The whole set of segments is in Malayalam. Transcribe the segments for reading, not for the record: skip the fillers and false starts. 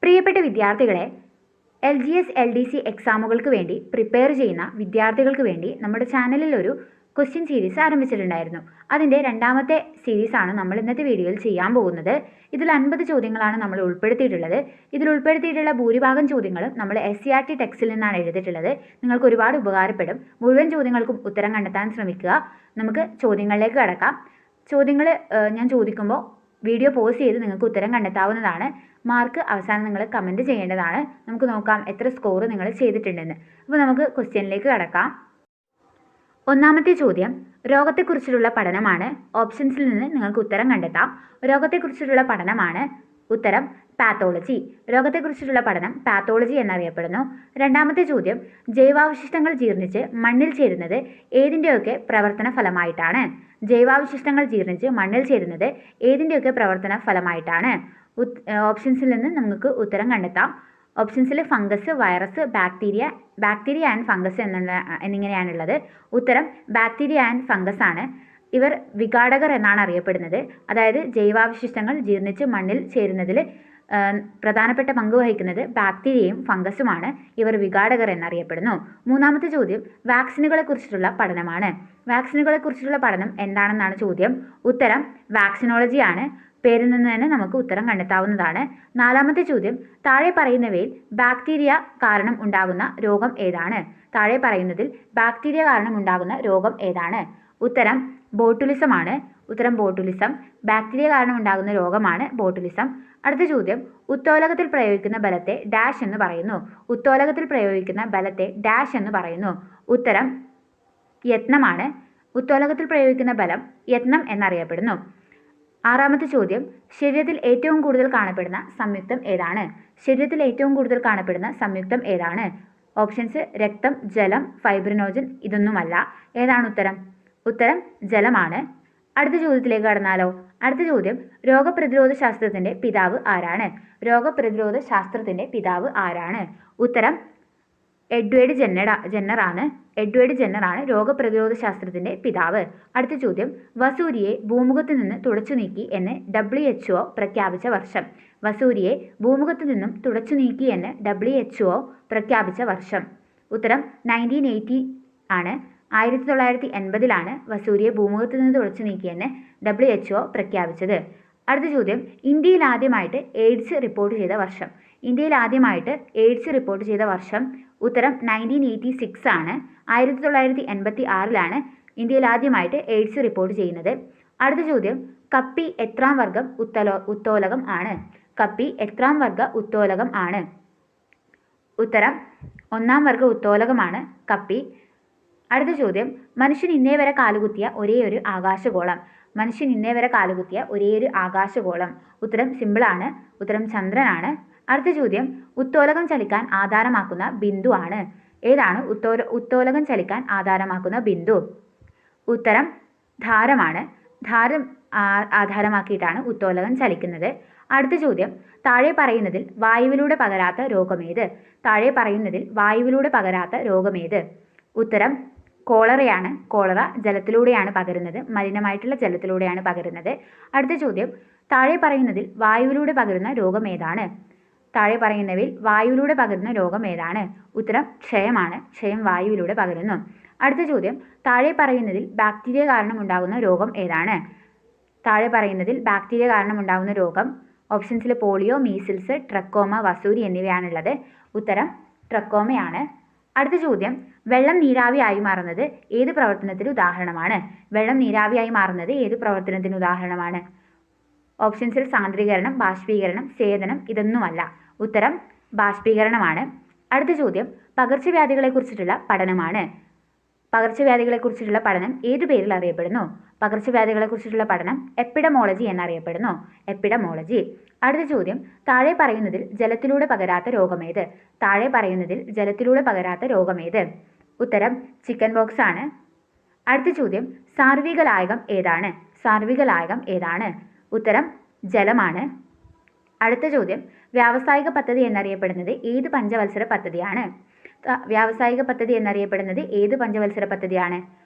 പ്രിയപ്പെട്ട വിദ്യാർത്ഥികളെ, LGS LDC എക്സാമുകൾക്ക് വേണ്ടി പ്രിപ്പയർ ചെയ്യുന്ന വിദ്യാർത്ഥികൾക്ക് വേണ്ടി നമ്മുടെ ചാനലിൽ ഒരു ക്വസ്റ്റ്യൻ സീരീസ് ആരംഭിച്ചിട്ടുണ്ടായിരുന്നു. അതിൻ്റെ രണ്ടാമത്തെ സീരീസാണ് നമ്മൾ ഇന്നത്തെ വീഡിയോയിൽ ചെയ്യാൻ പോകുന്നത്. ഇതിൽ 50 ചോദ്യങ്ങളാണ് നമ്മൾ ഉൾപ്പെടുത്തിയിട്ടുള്ളത്. ഇതിൽ ഉൾപ്പെടുത്തിയിട്ടുള്ള ഭൂരിഭാഗം ചോദ്യങ്ങളും നമ്മൾ SCERT ടെക്സ്റ്റിൽ നിന്നാണ് എഴുതിയിട്ടുള്ളത്. നിങ്ങൾക്ക് ഒരുപാട് ഉപകാരപ്പെടും. മുഴുവൻ ചോദ്യങ്ങൾക്കും ഉത്തരം കണ്ടെത്താൻ ശ്രമിക്കുക. നമുക്ക് ചോദ്യങ്ങളിലേക്ക് കടക്കാം. ചോദ്യങ്ങൾ ഞാൻ ചോദിക്കുമ്പോൾ വീഡിയോ പോസ് ചെയ്ത് നിങ്ങൾക്ക് ഉത്തരം കണ്ടെത്താവുന്നതാണ്. മാർക്ക് അവസാനം നിങ്ങൾ കമൻറ്റ് ചെയ്യേണ്ടതാണ്. നമുക്ക് നോക്കാം എത്ര സ്കോർ നിങ്ങൾ ചെയ്തിട്ടുണ്ടെന്ന്. അപ്പോൾ നമുക്ക് ക്വസ്റ്റ്യനിലേക്ക് കടക്കാം. ഒന്നാമത്തെ ചോദ്യം രോഗത്തെക്കുറിച്ചുള്ള പഠനമാണ്. ഓപ്ഷൻസിൽ നിന്ന് നിങ്ങൾക്ക് ഉത്തരം കണ്ടെത്താം. രോഗത്തെക്കുറിച്ചുള്ള പഠനമാണ്. ഉത്തരം പാത്തോളജി. രോഗത്തെക്കുറിച്ചുള്ള പഠനം പാത്തോളജി എന്നറിയപ്പെടുന്നു. രണ്ടാമത്തെ ചോദ്യം ജൈവാവശിഷ്ടങ്ങൾ ജീർണിച്ച് മണ്ണിൽ ചേരുന്നത് ഏതിൻ്റെയൊക്കെ പ്രവർത്തന ഫലമായിട്ടാണ്? ജൈവാവശിഷ്ടങ്ങൾ ജീർണിച്ച് മണ്ണിൽ ചേരുന്നത് ഏതിൻ്റെയൊക്കെ പ്രവർത്തന ഫലമായിട്ടാണ്? ഓപ്ഷൻസിൽ നിന്ന് നമുക്ക് ഉത്തരം കണ്ടെത്താം. ഓപ്ഷൻസിൽ fungus, virus, bacteria and fungus എന്നിങ്ങനെയാണുള്ളത്. ഉത്തരം ബാക്ടീരിയ ആൻഡ് ഫംഗസ് ആണ്. ഇവർ വിഘാടകർ എന്നാണ് അറിയപ്പെടുന്നത്. അതായത് ജൈവാവശിഷ്ടങ്ങൾ ജീർണിച്ച് മണ്ണിൽ ചേരുന്നതിൽ പ്രധാനപ്പെട്ട പങ്ക് വഹിക്കുന്നത് ബാക്ടീരിയയും ഫംഗസുമാണ്. ഇവർ വിഘാടകർ എന്നറിയപ്പെടുന്നു. മൂന്നാമത്തെ ചോദ്യം വാക്സിനുകളെക്കുറിച്ചിട്ടുള്ള പഠനമാണ്. വാക്സിനുകളെക്കുറിച്ചിട്ടുള്ള പഠനം എന്താണെന്നാണ് ചോദ്യം. ഉത്തരം വാക്സിനോളജിയാണ്. പേരിൽ നിന്ന് തന്നെ നമുക്ക് ഉത്തരം കണ്ടെത്താവുന്നതാണ്. നാലാമത്തെ ചോദ്യം താഴെ പറയുന്നവയിൽ ബാക്ടീരിയ കാരണം ഉണ്ടാകുന്ന രോഗം ഏതാണ്? താഴെ പറയുന്നതിൽ ബാക്ടീരിയ കാരണം ഉണ്ടാകുന്ന രോഗം ഏതാണ്? ഉത്തരം ബോട്ടുലിസം ആണ്. ഉത്തരം ബോട്ടുലിസം. ബാക്ടീരിയ കാരണം ഉണ്ടാകുന്ന രോഗമാണ് ബോട്ടുലിസം. അടുത്ത ചോദ്യം ഉത്തോലകത്തിൽ പ്രയോഗിക്കുന്ന ബലത്തെ ഡാഷ് എന്ന് പറയുന്നു. ഉത്തോലകത്തിൽ പ്രയോഗിക്കുന്ന ബലത്തെ ഡാഷ് എന്ന് പറയുന്നു. ഉത്തരം യത്നമാണ്. ഉത്തോലകത്തിൽ പ്രയോഗിക്കുന്ന ബലം യത്നം എന്നറിയപ്പെടുന്നു. ആറാമത്തെ ചോദ്യം ശരീരത്തിൽ ഏറ്റവും കൂടുതൽ കാണപ്പെടുന്ന സംയുക്തം ഏതാണ്? ശരീരത്തിൽ ഏറ്റവും കൂടുതൽ കാണപ്പെടുന്ന സംയുക്തം ഏതാണ്? ഓപ്ഷൻസ് രക്തം, ജലം, ഫൈബ്രിനോജൻ. ഇതൊന്നുമല്ല. ഏതാണ് ഉത്തരം? ഉത്തരം ജലമാണ്. അടുത്ത ചോദ്യത്തിലേക്ക് കടന്നാലോ? അടുത്ത ചോദ്യം രോഗപ്രതിരോധ ശാസ്ത്രത്തിന്റെ പിതാവ് ആരാണ്? രോഗപ്രതിരോധ ശാസ്ത്രത്തിന്റെ പിതാവ് ആരാണ്? ഉത്തരം എഡ്വേർഡ് ജെന്നർ ആണ്. എഡ്വേർഡ് ജെന്നർ ആണ് രോഗപ്രതിരോധ ശാസ്ത്രത്തിന്റെ പിതാവ്. അടുത്ത ചോദ്യം വസൂരിയെ ഭൂമുഖത്ത് നിന്ന് തുടച്ചു നീക്കി എന്ന് WHO പ്രഖ്യാപിച്ച വർഷം. വസൂരിയെ ഭൂമുഖത്ത് നിന്നും തുടച്ചു നീക്കി എന്ന് WHO പ്രഖ്യാപിച്ച വർഷം. ഉത്തരം 1980 ആണ്. 1980 വസൂരിയെ ഭൂമുഖത്ത് നിന്ന് തുടച്ചു നീക്കിയെന്ന് WHO പ്രഖ്യാപിച്ചത്. അടുത്ത ചോദ്യം ഇന്ത്യയിൽ ആദ്യമായിട്ട് എയ്ഡ്സ് റിപ്പോർട്ട് ചെയ്ത വർഷം. ഇന്ത്യയിൽ ആദ്യമായിട്ട് എയ്ഡ്സ് റിപ്പോർട്ട് ചെയ്ത വർഷം. ഉത്തരം 1986 ആണ്. 1986 ഇന്ത്യയിൽ ആദ്യമായിട്ട് എയ്ഡ്സ് റിപ്പോർട്ട് ചെയ്യുന്നത്. അടുത്ത ചോദ്യം കപ്പി എത്രാം വർഗം ഉത്തോലകം ആണ്? കപ്പി എത്രാം വർഗ ഉത്തോലകം ആണ്? ഉത്തരം 1-ാം വർഗ ഉത്തോലകമാണ് കപ്പി. അടുത്ത ചോദ്യം മനുഷ്യൻ ഇന്നേ വരെ കാലുകുത്തിയ ഒരേയൊരു ആകാശഗോളം. മനുഷ്യൻ ഇന്നേ വരെ കാലുകുത്തിയ ഒരേയൊരു ആകാശഗോളം. ഉത്തരം സിമ്പിളാണ്. ഉത്തരം ചന്ദ്രനാണ്. അടുത്ത ചോദ്യം ഉത്തോലകം ചലിക്കാൻ ആധാരമാക്കുന്ന ബിന്ദു ആണ്. ഏതാണ് ഉത്തോലകം ചലിക്കാൻ ആധാരമാക്കുന്ന ബിന്ദു? ഉത്തരം ധാരമാണ്. ധാരം ആധാരമാക്കിയിട്ടാണ് ഉത്തോലകം ചലിക്കുന്നത്. അടുത്ത ചോദ്യം താഴെ പറയുന്നതിൽ വായുവിലൂടെ പകരാത്ത രോഗമേത്? താഴെ പറയുന്നതിൽ വായുവിലൂടെ പകരാത്ത രോഗമേത്? ഉത്തരം കോളറയാണ്. കോളറ ജലത്തിലൂടെയാണ് പകരുന്നത്. മലിനമായിട്ടുള്ള ജലത്തിലൂടെയാണ് പകരുന്നത്. അടുത്ത ചോദ്യം താഴെ പറയുന്നതിൽ വായുവിലൂടെ പകരുന്ന രോഗം ഏതാണ്? താഴെ പറയുന്നവയിൽ വായുവിലൂടെ പകരുന്ന രോഗം ഏതാണ്? ഉത്തരം ക്ഷയമാണ്. ക്ഷയം വായുവിലൂടെ പകരുന്നു. അടുത്ത ചോദ്യം താഴെ പറയുന്നതിൽ ബാക്ടീരിയ കാരണം ഉണ്ടാകുന്ന രോഗം ഏതാണ്? താഴെ പറയുന്നതിൽ ബാക്ടീരിയ കാരണം ഉണ്ടാകുന്ന രോഗം ഓപ്ഷൻസിൽ പോളിയോ, മീസിൽസ്, ട്രക്കോമ, വസൂരി എന്നിവയാണുള്ളത്. ഉത്തരം ട്രക്കോമയാണ്. അടുത്ത ചോദ്യം വെള്ളം നീരാവിയായി മാറുന്നത് ഏത് പ്രവർത്തനത്തിന് ഉദാഹരണമാണ്? വെള്ളം നീരാവിയായി മാറുന്നത് ഏത് പ്രവർത്തനത്തിന് ഉദാഹരണമാണ്? ഓപ്ഷൻസിൽ സാന്ദ്രീകരണം, ബാഷ്പീകരണം, സേചനം. ഇതൊന്നുമല്ല. ഉത്തരം ബാഷ്പീകരണമാണ്. അടുത്ത ചോദ്യം പകർച്ചവ്യാധികളെക്കുറിച്ചിട്ടുള്ള പഠനമാണ്. പകർച്ചവ്യാധികളെക്കുറിച്ചിട്ടുള്ള പഠനം ഏതു പേരിൽ അറിയപ്പെടുന്നു? പകർച്ചവ്യാധികളെക്കുറിച്ചിട്ടുള്ള പഠനം എപ്പിഡമോളജി എന്നറിയപ്പെടുന്നു. എപ്പിഡമോളജി. അടുത്ത ചോദ്യം താഴെ പറയുന്നതിൽ ജലത്തിലൂടെ പകരാത്ത രോഗമേത്? താഴെ പറയുന്നതിൽ ജലത്തിലൂടെ പകരാത്ത രോഗമേത്? ഉത്തരം ചിക്കൻ ബോക്സ് ആണ്. അടുത്ത ചോദ്യം സാർവിക ലായകം ഏതാണ്? സാർവിക ലായകം ഏതാണ്? ഉത്തരം ജലമാണ്. അടുത്ത ചോദ്യം വ്യാവസായിക പദ്ധതി എന്നറിയപ്പെടുന്നത് ഏത് പഞ്ചവത്സര പദ്ധതിയാണ്? വ്യാവസായിക പദ്ധതി എന്നറിയപ്പെടുന്നത് ഏത് പഞ്ചവത്സര പദ്ധതിയാണ്?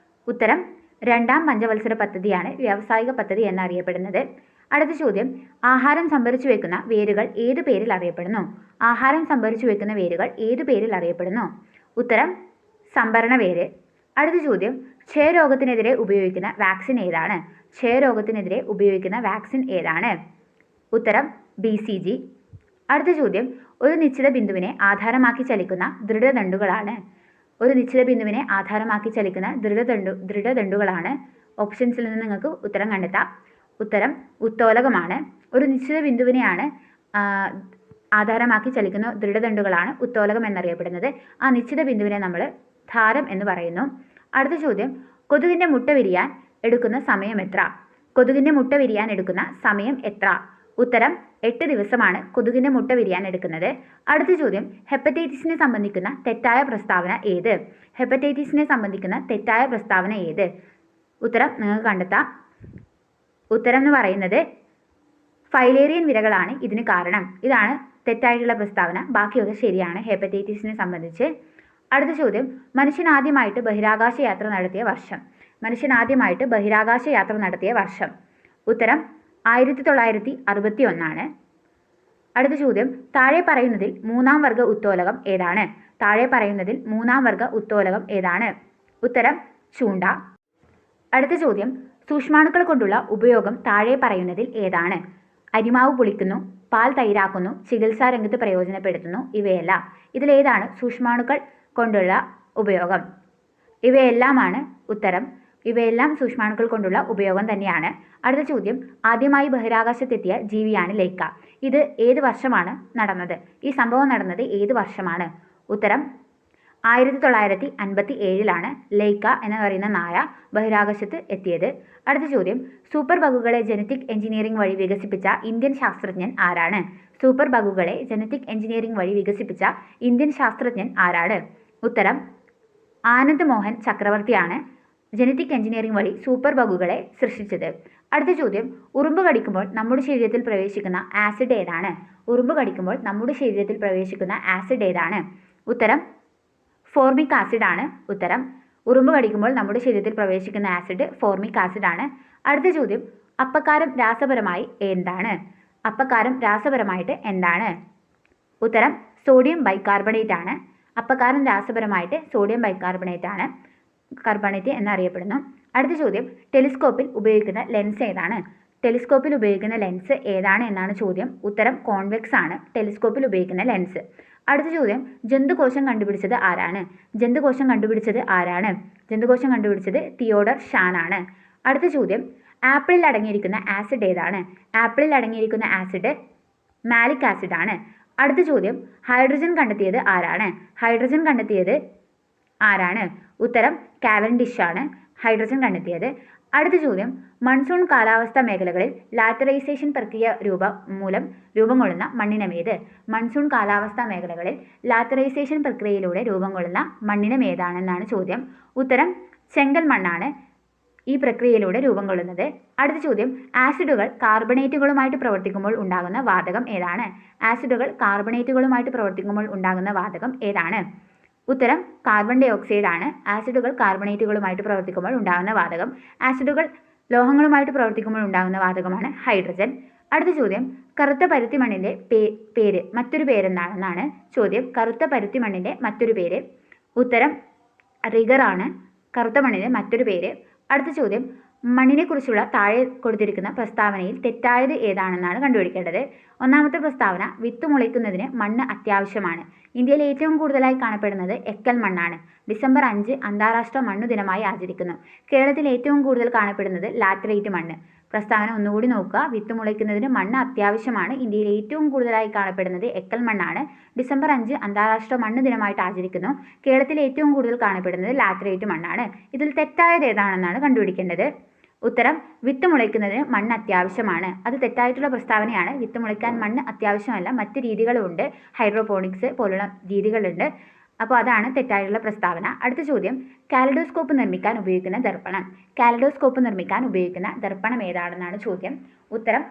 ഉത്തരം 2-ാം പഞ്ചവത്സര പദ്ധതിയാണ് വ്യാവസായിക പദ്ധതി എന്നറിയപ്പെടുന്നത്. അടുത്ത ചോദ്യം, ആഹാരം സംഭരിച്ചു വെക്കുന്ന വേരുകൾ ഏതു പേരിൽ അറിയപ്പെടുന്നു? ആഹാരം സംഭരിച്ചു വെക്കുന്ന വേരുകൾ ഏതു പേരിൽ അറിയപ്പെടുന്നു? ഉത്തരം സംഭരണ വേര്. അടുത്ത ചോദ്യം, ക്ഷയരോഗത്തിനെതിരെ ഉപയോഗിക്കുന്ന വാക്സിൻ ഏതാണ്? ക്ഷയരോഗത്തിനെതിരെ ഉപയോഗിക്കുന്ന വാക്സിൻ ഏതാണ്? ഉത്തരം BCG. അടുത്ത ചോദ്യം, ഒരു നിശ്ചിത ബിന്ദുവിനെ ആധാരമാക്കി ചലിക്കുന്ന ദൃഢദണ്ഡുകളാണ്. ഒരു നിശ്ചിത ബിന്ദുവിനെ ആധാരമാക്കി ചലിക്കുന്ന ദൃഢദണ്ഡുകളാണ്. ഓപ്ഷൻസിൽ നിന്ന് നിങ്ങൾക്ക് ഉത്തരം കണ്ടെത്താം. ഉത്തരം ഉത്തോലകമാണ്. ഒരു നിശ്ചിത ബിന്ദുവിനെയാണ് ആധാരമാക്കി ചലിക്കുന്ന ദൃഢദണ്ഡുകളാണ് ഉത്തോലകം എന്നറിയപ്പെടുന്നത്. ആ നിശ്ചിത ബിന്ദുവിനെ നമ്മൾ ധാരം എന്ന് പറയുന്നു. അടുത്ത ചോദ്യം, കൊതുകിൻ്റെ മുട്ട വിരിയാൻ എടുക്കുന്ന സമയം എത്ര? കൊതുകിൻ്റെ മുട്ട വിരിയാൻ എടുക്കുന്ന സമയം എത്ര? ഉത്തരം 8 ദിവസമാണ് കൊതുകിൻ്റെ മുട്ട വിരിയാൻ എടുക്കുന്നത്. അടുത്ത ചോദ്യം, ഹെപ്പറ്റൈറ്റിസിനെ സംബന്ധിക്കുന്ന തെറ്റായ പ്രസ്താവന ഏത്? ഹെപ്പറ്റൈറ്റിസിനെ സംബന്ധിക്കുന്ന തെറ്റായ പ്രസ്താവന ഏത്? ഉത്തരം നിങ്ങൾക്ക് കണ്ടെത്താം. ഉത്തരം എന്ന് പറയുന്നത് ഫൈലേറിയൻ വിരകളാണ് ഇതിന് കാരണം. ഇതാണ് തെറ്റായിട്ടുള്ള പ്രസ്താവന. ബാക്കിയൊക്കെ ശരിയാണ് ഹെപ്പറ്റൈറ്റിസിനെ സംബന്ധിച്ച്. അടുത്ത ചോദ്യം, മനുഷ്യൻ ആദ്യമായിട്ട് ബഹിരാകാശ യാത്ര നടത്തിയ വർഷം? മനുഷ്യൻ ആദ്യമായിട്ട് ബഹിരാകാശ യാത്ര നടത്തിയ വർഷം? ഉത്തരം 1961. അടുത്ത ചോദ്യം, താഴെ പറയുന്നതിൽ മൂന്നാം വർഗ ഉത്തോലകം ഏതാണ്? താഴെ പറയുന്നതിൽ മൂന്നാം വർഗ ഉത്തോലകം ഏതാണ്? ഉത്തരം ചൂണ്ട. അടുത്ത ചോദ്യം, സൂക്ഷ്മാണുക്കൾ കൊണ്ടുള്ള ഉപയോഗം താഴെ പറയുന്നതിൽ ഏതാണ്? അരിമാവ് പുളിക്കുന്നു, പാൽ തൈരാക്കുന്നു, ചികിത്സാ രംഗത്ത് പ്രയോജനപ്പെടുത്തുന്നു, ഇവയെല്ലാം. ഇതിലേതാണ് സൂക്ഷ്മാണുക്കൾ കൊണ്ടുള്ള ഉപയോഗം? ഇവയെല്ലാമാണ് ഉത്തരം. ഇവയെല്ലാം സൂക്ഷ്മാണുക്കൾ കൊണ്ടുള്ള ഉപയോഗം തന്നെയാണ്. അടുത്ത ചോദ്യം, ആദ്യമായി ബഹിരാകാശത്തെത്തിയ ജീവിയാണ് ലൈക്ക. ഇത് ഏത് വർഷമാണ് നടന്നത്? ഈ സംഭവം നടന്നത് ഏത് വർഷമാണ്? ഉത്തരം 1957 ലൈക്ക എന്ന് പറയുന്ന നായ ബഹിരാകാശത്ത് എത്തിയത്. അടുത്ത ചോദ്യം, സൂപ്പർ ബഗുകളെ ജനറ്റിക് എഞ്ചിനീയറിംഗ് വഴി വികസിപ്പിച്ച ഇന്ത്യൻ ശാസ്ത്രജ്ഞൻ ആരാണ്? സൂപ്പർ ബഗുകളെ ജനറ്റിക് എഞ്ചിനീയറിംഗ് വഴി വികസിപ്പിച്ച ഇന്ത്യൻ ശാസ്ത്രജ്ഞൻ ആരാണ്? ഉത്തരം ആനന്ദ് മോഹൻ ചക്രവർത്തിയാണ് ജനറ്റിക് എഞ്ചിനീയറിംഗ് വഴി സൂപ്പർ ബഗുകളെ സൃഷ്ടിച്ചത്. അടുത്ത ചോദ്യം, ഉറുമ്പ് കടിക്കുമ്പോൾ നമ്മുടെ ശരീരത്തിൽ പ്രവേശിക്കുന്ന ആസിഡ് ഏതാണ്? ഉറുമ്പ് കടിക്കുമ്പോൾ നമ്മുടെ ശരീരത്തിൽ പ്രവേശിക്കുന്ന ആസിഡ് ഏതാണ്? ഉത്തരം ഫോർമിക് ആസിഡ് ആണ്. ഉത്തരം ഉറുമ്പ് കടിക്കുമ്പോൾ നമ്മുടെ ശരീരത്തിൽ പ്രവേശിക്കുന്ന ആസിഡ് ഫോർമിക് ആസിഡ് ആണ്. അടുത്ത ചോദ്യം, അപ്പക്കാരം രാസപരമായി എന്താണ്? അപ്പക്കാരം രാസപരമായിട്ട് എന്താണ്? ഉത്തരം സോഡിയം ബൈകാർബണേറ്റ് ആണ്. അപ്പക്കാരം രാസപരമായിട്ട് സോഡിയം കാർബണേറ്റ് എന്നറിയപ്പെടുന്നു. അടുത്ത ചോദ്യം, ടെലിസ്കോപ്പിൽ ഉപയോഗിക്കുന്ന ലെൻസ് ഏതാണ്? ടെലിസ്കോപ്പിൽ ഉപയോഗിക്കുന്ന ലെൻസ് ഏതാണ് എന്നാണ് ചോദ്യം. ഉത്തരം കോൺവെക്സ് ആണ് ടെലിസ്കോപ്പിൽ ഉപയോഗിക്കുന്ന ലെൻസ്. അടുത്ത ചോദ്യം, ജന്തുകോശം കണ്ടുപിടിച്ചത് ആരാണ്? ജന്തുകോശം കണ്ടുപിടിച്ചത് ആരാണ്? ജന്തുകോശം കണ്ടുപിടിച്ചത് തിയോഡർ ഷാൻ ആണ്. അടുത്ത ചോദ്യം, ആപ്പിളിൽ അടങ്ങിയിരിക്കുന്ന ആസിഡ് ഏതാണ്? ആപ്പിളിൽ അടങ്ങിയിരിക്കുന്ന ആസിഡ് മാലിക് ആസിഡ് ആണ്. അടുത്ത ചോദ്യം, ഹൈഡ്രജൻ കണ്ടെത്തിയത് ആരാണ്? ഹൈഡ്രജൻ കണ്ടെത്തിയത് ആരാണ്? ഉത്തരം കാവൻഡിഷ് ആണ് ഹൈഡ്രജൻ കണ്ടെത്തിയത്. അടുത്ത ചോദ്യം, മൺസൂൺ കാലാവസ്ഥാ മേഖലകളിൽ ലാറ്ററൈസേഷൻ പ്രക്രിയ മൂലം രൂപം കൊള്ളുന്ന മണ്ണിനമേത്? മൺസൂൺ കാലാവസ്ഥാ മേഖലകളിൽ ലാറ്ററൈസേഷൻ പ്രക്രിയയിലൂടെ രൂപം കൊള്ളുന്ന മണ്ണിനം ഏതാണെന്നാണ് ചോദ്യം. ഉത്തരം ചെങ്കൽ മണ്ണാണ് ഈ പ്രക്രിയയിലൂടെ രൂപം കൊള്ളുന്നത്. അടുത്ത ചോദ്യം, ആസിഡുകൾ കാർബണേറ്റുകളുമായിട്ട് പ്രവർത്തിക്കുമ്പോൾ ഉണ്ടാകുന്ന വാതകം ഏതാണ്? ആസിഡുകൾ കാർബണേറ്റുകളുമായിട്ട് പ്രവർത്തിക്കുമ്പോൾ ഉണ്ടാകുന്ന വാതകം ഏതാണ്? ഉത്തരം കാർബൺ ഡൈ ഓക്സൈഡ് ആണ് ആസിഡുകൾ കാർബണേറ്റുകളുമായിട്ട് പ്രവർത്തിക്കുമ്പോൾ ഉണ്ടാകുന്ന വാതകം. ആസിഡുകൾ ലോഹങ്ങളുമായിട്ട് പ്രവർത്തിക്കുമ്പോൾ ഉണ്ടാകുന്ന വാതകമാണ് ഹൈഡ്രജൻ. അടുത്ത ചോദ്യം, കറുത്ത പരുത്തി മണ്ണിൻ്റെ പേര് മറ്റൊരു പേരെന്താണെന്നാണ് ചോദ്യം. കറുത്ത പരുത്തി മണ്ണിൻ്റെ മറ്റൊരു പേര്? ഉത്തരം റിഗർ ആണ് കറുത്ത മണ്ണിൻ്റെ മറ്റൊരു പേര്. അടുത്ത ചോദ്യം, മണ്ണിനെക്കുറിച്ചുള്ള താഴെ കൊടുത്തിരിക്കുന്ന പ്രസ്താവനയിൽ തെറ്റായത് ഏതാണെന്നാണ് കണ്ടുപിടിക്കേണ്ടത്. ഒന്നാമത്തെ പ്രസ്താവന, വിത്ത് മുളയ്ക്കുന്നതിന് മണ്ണ് അത്യാവശ്യമാണ്. ഇന്ത്യയിൽ ഏറ്റവും കൂടുതലായി കാണപ്പെടുന്നത് എക്കൽ മണ്ണാണ്. ഡിസംബർ 5 അന്താരാഷ്ട്ര മണ്ണു ദിനമായി ആചരിക്കുന്നു. കേരളത്തിൽ ഏറ്റവും കൂടുതൽ കാണപ്പെടുന്നത് ലാറ്ററൈറ്റ് മണ്ണ്. പ്രസ്താവന ഒന്നുകൂടി നോക്കുക. വിത്ത് മുളയ്ക്കുന്നതിന് മണ്ണ് അത്യാവശ്യമാണ്. ഇന്ത്യയിൽ ഏറ്റവും കൂടുതലായി കാണപ്പെടുന്നത് എക്കൽ മണ്ണാണ്. ഡിസംബർ 5 അന്താരാഷ്ട്ര മണ്ണ് ദിനമായിട്ട് ആചരിക്കുന്നു. കേരളത്തിൽ ഏറ്റവും കൂടുതൽ കാണപ്പെടുന്നത് ലാറ്ററൈറ്റ് മണ്ണാണ്. ഇതിൽ തെറ്റായത് ഏതാണെന്നാണ് കണ്ടുപിടിക്കേണ്ടത്. ഉത്തരം വിത്ത് മുളയ്ക്കുന്നതിന് മണ്ണ് അത്യാവശ്യമാണ്. അത് തെറ്റായിട്ടുള്ള പ്രസ്താവനയാണ്. വിത്ത് മുളയ്ക്കാൻ മണ്ണ് അത്യാവശ്യമല്ല, മറ്റ് രീതികളുമുണ്ട്. ഹൈഡ്രോപോണിക്സ് പോലുള്ള രീതികളുണ്ട്. അപ്പോൾ അതാണ് തെറ്റായിട്ടുള്ള പ്രസ്താവന. അടുത്ത ചോദ്യം, കാലഡോസ്കോപ്പ് നിർമ്മിക്കാൻ ഉപയോഗിക്കുന്ന ദർപ്പണം. കാലഡോസ്കോപ്പ് നിർമ്മിക്കാൻ ഉപയോഗിക്കുന്ന ദർപ്പണം ഏതാണെന്നാണ് ചോദ്യം. ഉത്തരം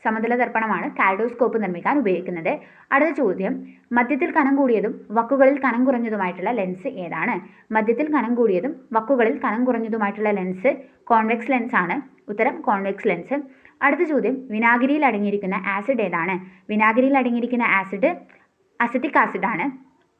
സമതല ദർപ്പണമാണ് കാലഡോസ്കോപ്പ് നിർമ്മിക്കാൻ ഉപയോഗിക്കുന്നത്. അടുത്ത ചോദ്യം, മധ്യത്തിൽ കനം കൂടിയതും വക്കുകളിൽ കനം കുറഞ്ഞതുമായിട്ടുള്ള ലെൻസ് ഏതാണ്? മധ്യത്തിൽ കനം കൂടിയതും വക്കുകളിൽ കനം കുറഞ്ഞതുമായിട്ടുള്ള ലെൻസ് കോൺവെക്സ് ലെൻസ് ആണ്. ഉത്തരം കോൺവെക്സ് ലെൻസ്. അടുത്ത ചോദ്യം, വിനാഗിരിയിൽ അടങ്ങിയിരിക്കുന്ന ആസിഡ് ഏതാണ്? വിനാഗിരിയിൽ അടങ്ങിയിരിക്കുന്ന ആസിഡ് അസറ്റിക് ആസിഡ് ആണ്.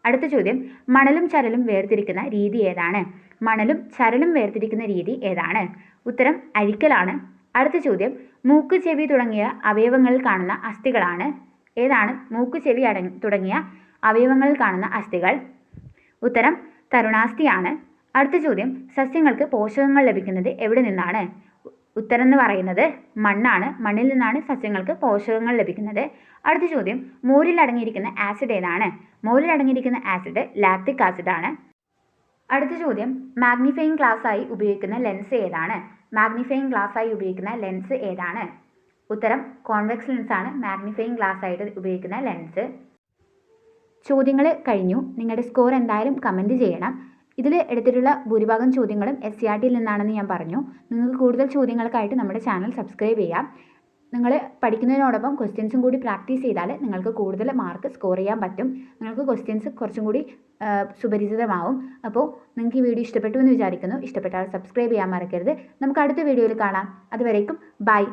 അടുത്ത ചോദ്യം, മണലും ചരലും വേർതിരിക്കുന്ന രീതി ഏതാണ്? മണലും ചരലും വേർതിരിക്കുന്ന രീതി ഏതാണ്? ഉത്തരം അരിക്കലാണ്. അടുത്ത ചോദ്യം, മൂക്ക്, ചെവി തുടങ്ങിയ അവയവങ്ങളിൽ കാണുന്ന അസ്ഥികളാണ്. ഏതാണ് മൂക്ക്, ചെവി തുടങ്ങിയ അവയവങ്ങളിൽ കാണുന്ന അസ്ഥികൾ? ഉത്തരം തരുണാസ്ഥിയാണ്. അടുത്ത ചോദ്യം, സസ്യങ്ങൾക്ക് പോഷകങ്ങൾ ലഭിക്കുന്നത് എവിടെ നിന്നാണ്? ഉത്തരം എന്ന് പറയുന്നത് മണ്ണാണ്. മണ്ണിൽ നിന്നാണ് സസ്യങ്ങൾക്ക് പോഷകങ്ങൾ ലഭിക്കുന്നത്. അടുത്ത ചോദ്യം, മോരിൽ അടങ്ങിയിരിക്കുന്ന ആസിഡ് ഏതാണ്? മോരിൽ അടങ്ങിയിരിക്കുന്ന ആസിഡ് ലാക്റ്റിക് ആസിഡ് ആണ്. അടുത്ത ചോദ്യം, മാഗ്നിഫയിങ് ഗ്ലാസ് ആയി ഉപയോഗിക്കുന്ന ലെൻസ് ഏതാണ്? മാഗ്നിഫയിങ് ഗ്ലാസ് ആയി ഉപയോഗിക്കുന്ന ലെൻസ് ഏതാണ്? ഉത്തരം കോൺവെക്സ് ലെൻസ് ആണ് മാഗ്നിഫയിങ് ഗ്ലാസ് ആയിട്ട് ഉപയോഗിക്കുന്ന ലെൻസ്. ചോദ്യങ്ങൾ കഴിഞ്ഞു. നിങ്ങളുടെ സ്കോർ എന്തായാലും കമൻറ്റ് ചെയ്യണം. ഇതിൽ എടുത്തിട്ടുള്ള ഭൂരിഭാഗം ചോദ്യങ്ങളും SCERTയിൽ നിന്നാണെന്ന് ഞാൻ പറഞ്ഞു. നിങ്ങൾക്ക് കൂടുതൽ ചോദ്യങ്ങൾക്കായിട്ട് നമ്മുടെ ചാനൽ സബ്സ്ക്രൈബ് ചെയ്യാം. നിങ്ങൾ പഠിക്കുന്നതിനോടൊപ്പം ക്വസ്റ്റ്യൻസും കൂടി പ്രാക്ടീസ് ചെയ്താൽ നിങ്ങൾക്ക് കൂടുതൽ മാർക്ക് സ്കോർ ചെയ്യാൻ പറ്റും. നിങ്ങൾക്ക് ക്വസ്റ്റ്യൻസ് കുറച്ചും കൂടി സുപരിചിതമാവും. അപ്പോൾ നിങ്ങൾക്ക് ഈ വീഡിയോ ഇഷ്ടപ്പെട്ടു എന്ന് വിചാരിക്കുന്നു. ഇഷ്ടപ്പെട്ടാൽ സബ്സ്ക്രൈബ് ചെയ്യാൻ മറക്കരുത്. നമുക്ക് അടുത്ത വീഡിയോയിൽ കാണാം. അതുവരേക്കും ബൈ.